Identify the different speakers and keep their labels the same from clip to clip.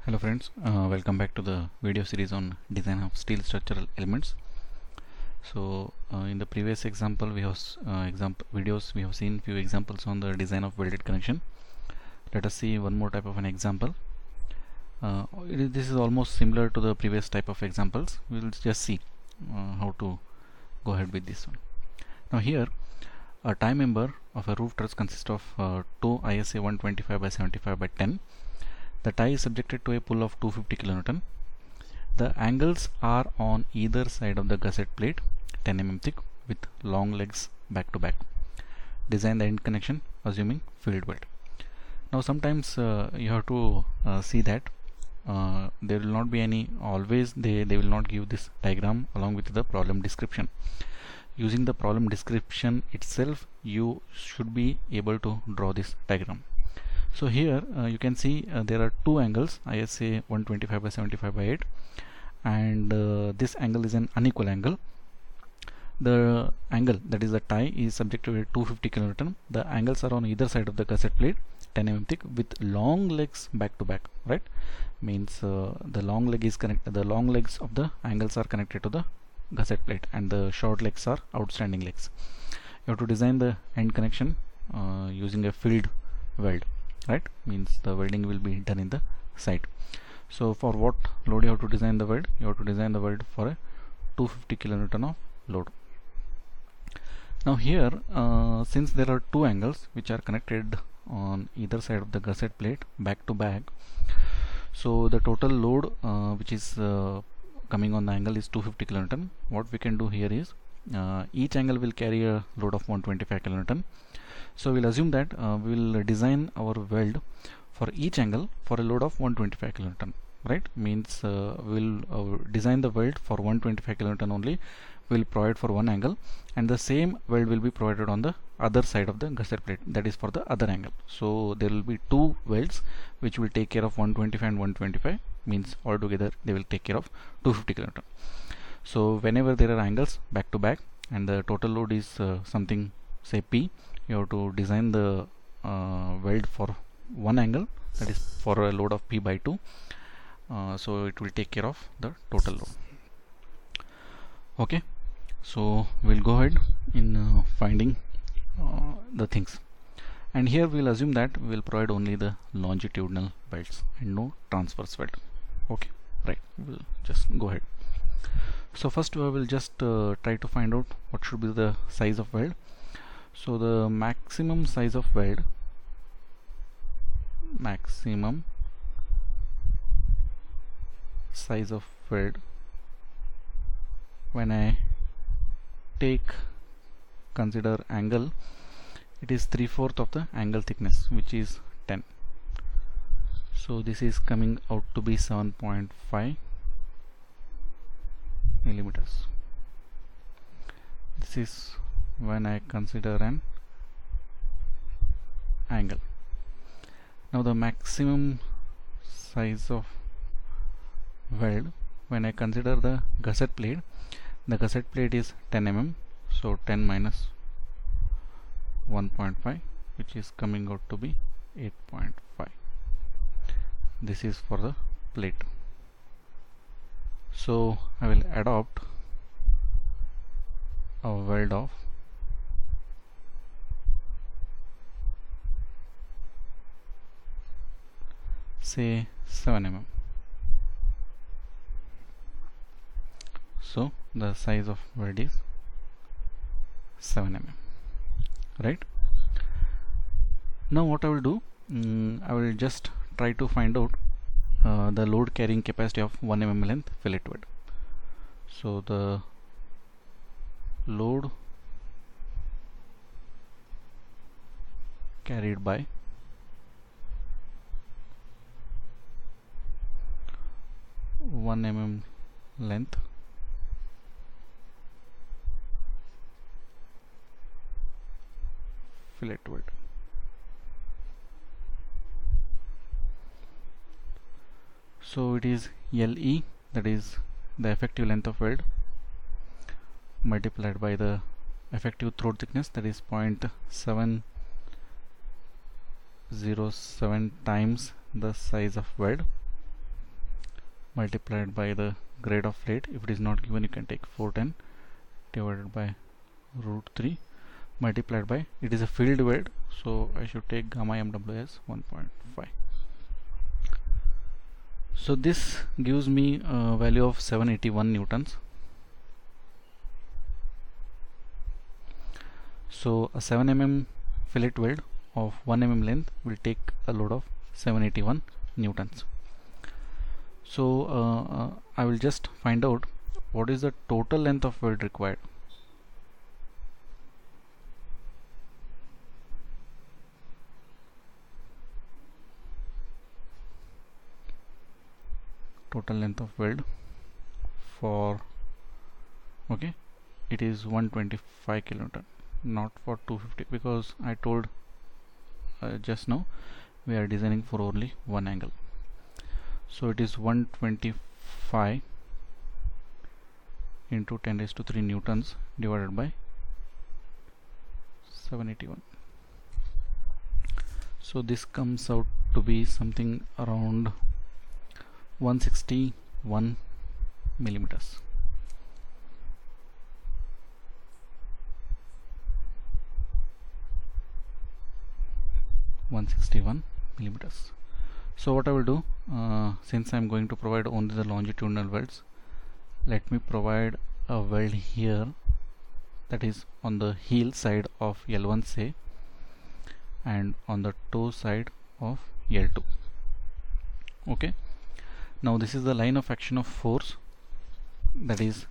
Speaker 1: Hello friends, welcome back to the video series on design of steel structural elements. So in the previous example we have videos we have seen few examples on the design of welded connection. Let us see one more type of an example. This is almost similar to the previous type of examples. We will just see how to go ahead with this one. Now here a tie member of a roof truss consists of two ISA 125 by 75 by 10. The tie is subjected to a pull of 250 kN. The angles are on either side of the gusset plate 10 mm thick with long legs back to back. Design the end connection assuming field weld. Now sometimes you have to see that there will not be any, always they will not give this diagram along with the problem description. Using the problem description itself you should be able to draw this diagram. So here you can see there are two angles, ISA 125 by 75 by 8, and this angle is an unequal angle. The angle, that is the tie, is subject to a 250 kN. The angles are on either side of the gusset plate 10 mm thick with long legs back to back, right? Means the long leg is connected, the long legs of the angles are connected to the gusset plate and the short legs are outstanding legs. You have to design the end connection using a field weld, right? Means the welding will be done in the site. So for what load you have to design the weld? You have to design the weld for a 250 kN of load. Now here since there are two angles which are connected on either side of the gusset plate back to back, so the total load which is coming on the angle is 250 kN. What we can do here is each angle will carry a load of 125 kN. So we'll assume that we will design our weld for each angle for a load of 125 kN, right? Means we'll design the weld for 125 kN only. We'll provide for one angle, and the same weld will be provided on the other side of the gusset plate, that is for the other angle. So there will be two welds which will take care of 125 and 125, means altogether they will take care of 250 kN. So whenever there are angles back to back and the total load is something, say P, you have to design the weld for one angle, that is for a load of P by 2. So it will take care of the total load. Okay, so we'll go ahead in finding the things, and here we'll assume that we'll provide only the longitudinal welds and no transverse weld. Okay, right, we'll just go ahead. So first we will just try to find out what should be the size of weld. So the maximum size of weld, when I consider angle, it is 3/4 of the angle thickness, which is 10. So this is coming out to be 7.5 millimeters. This is when I consider an angle. Now the maximum size of weld, when I consider the gusset plate, the gusset plate is 10 mm, so 10 minus 1.5, which is coming out to be 8.5. This is for the plate. So I will adopt a weld of say 7 mm. So the size of weld is 7 mm, right? Now what I will do, I will just try to find out the load carrying capacity of 1 mm length fillet weld. So the load carried by 1 mm length fillet weld. So it is LE, that is the effective length of weld, multiplied by the effective throat thickness, that is 0.707 times the size of weld, multiplied by the grade of plate. If it is not given, you can take 410 divided by root 3 multiplied by, it is a field weld, so I should take gamma mw as 1.5. So this gives me a value of 781 newtons. So a 7 mm fillet weld of 1 mm length will take a load of 781 newtons. So I will just find out what is the total length of weld required. Total length of weld for, okay, it is 125 kilonewton, not for 250, because I told just now we are designing for only one angle. So it is 125 into 10 raised to 3 newtons divided by 781. So this comes out to be something around 161 millimeters. So what I will do, since I am going to provide only the longitudinal welds, let me provide a weld here, that is on the heel side of L1 say and on the toe side of L2. Okay, now this is the line of action of force, that is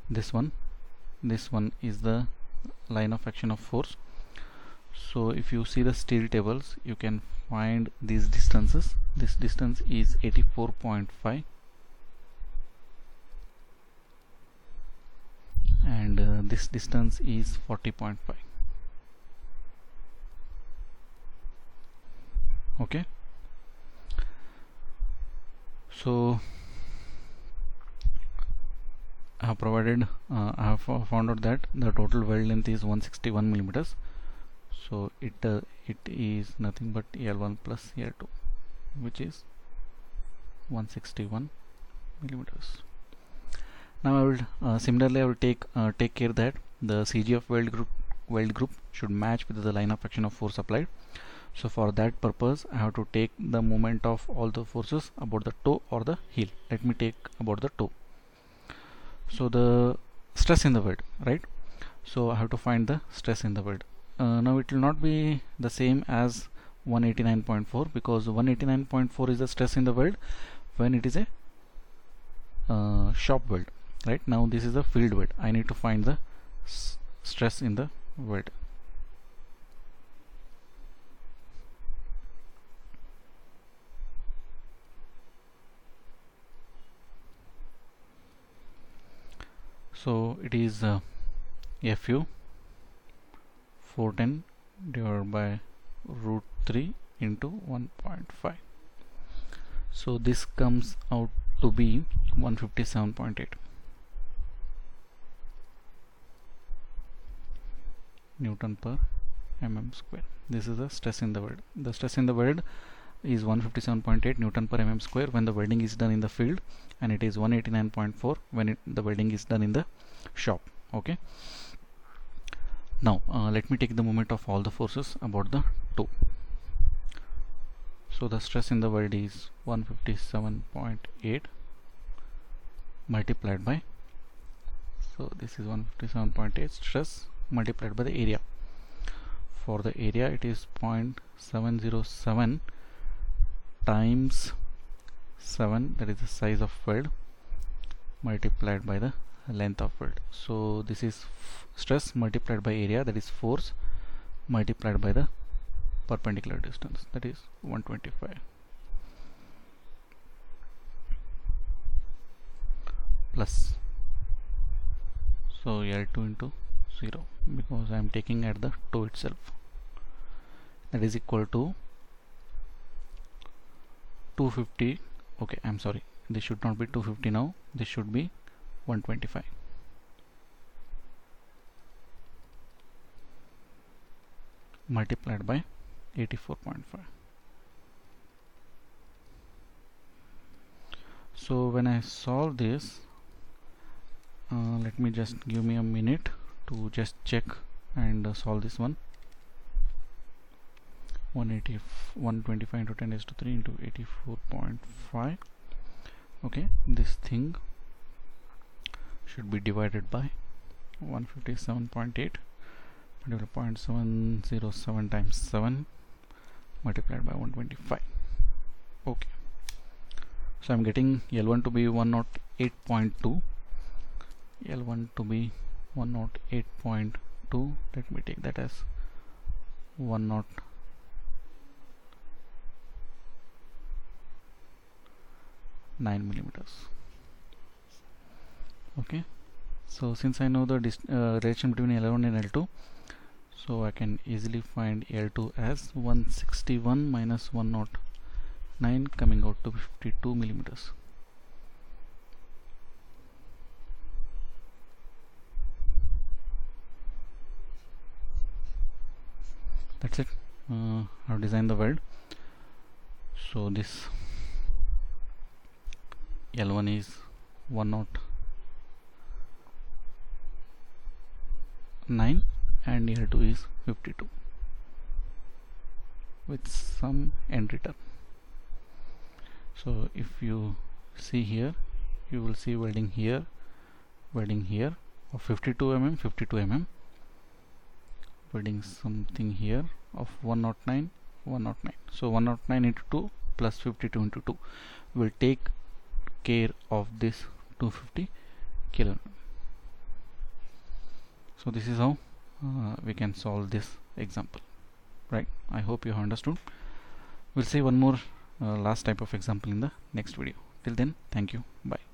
Speaker 1: this one is the line of action of force. So if you see the steel tables, you can find these distances. This distance is 84.5 and this distance is 40.5. Okay, so I have provided, I have found out that the total weld length is 161 millimeters. So it is nothing but L1 plus L2, which is 161 millimeters. Now I will similarly I will take care that the CG of weld group should match with the line of action of force applied. So for that purpose, I have to take the moment of all the forces about the toe or the heel. Let me take about the toe. So the stress in the weld, right? So I have to find the stress in the weld. Now it will not be the same as 189.4, because 189.4 is the stress in the weld when it is a shop weld, right? Now this is a field weld. I need to find the stress in the weld. So it is Fu 410 divided by root 3 into 1.5. So this comes out to be 157.8 Newton per mm square. This is the stress in the weld. The stress in the weld is 157.8 Newton per mm square when the welding is done in the field, and it is 189.4 when the welding is done in the shop. Okay, now let me take the moment of all the forces about the toe. So the stress in the weld is 157.8 multiplied by, so this is 157.8 stress multiplied by the area. For the area, it is 0.707 times 7, that is the size of weld, multiplied by the length of weld. So this is stress multiplied by area, that is force, multiplied by the perpendicular distance, that is 125, plus, so L2 into 0, because I am taking at the toe itself, that is equal to 250. Okay, I'm sorry, this should not be 250 now, this should be 125. Multiplied by 84.5. So when I solve this, let me just give me a minute to just check and solve this one. 125 into 10 raised to 3 into 84.5. okay, this thing should be divided by 157.8 multiplied 0.707 times 7 multiplied by 125. okay, so I'm getting L1 to be 108.2, L1 to be 108.2. let me take that as 109 millimeters. okay, so since I know the relation between L1 and L2, so I can easily find L2 as 161 minus 109, coming out to 52 millimeters. That's it. I've designed the weld. So this L1 is 109 and L2 is 52 with some end return. So if you see here, you will see welding here of 52 mm, 52 mm, welding something here of 109, 109. So 109 into 2 plus 52 into 2 will take care of this 250 kilo. So this is how we can solve this example, right? I hope you have understood. We'll see one more last type of example in the next video. Till then, thank you, bye.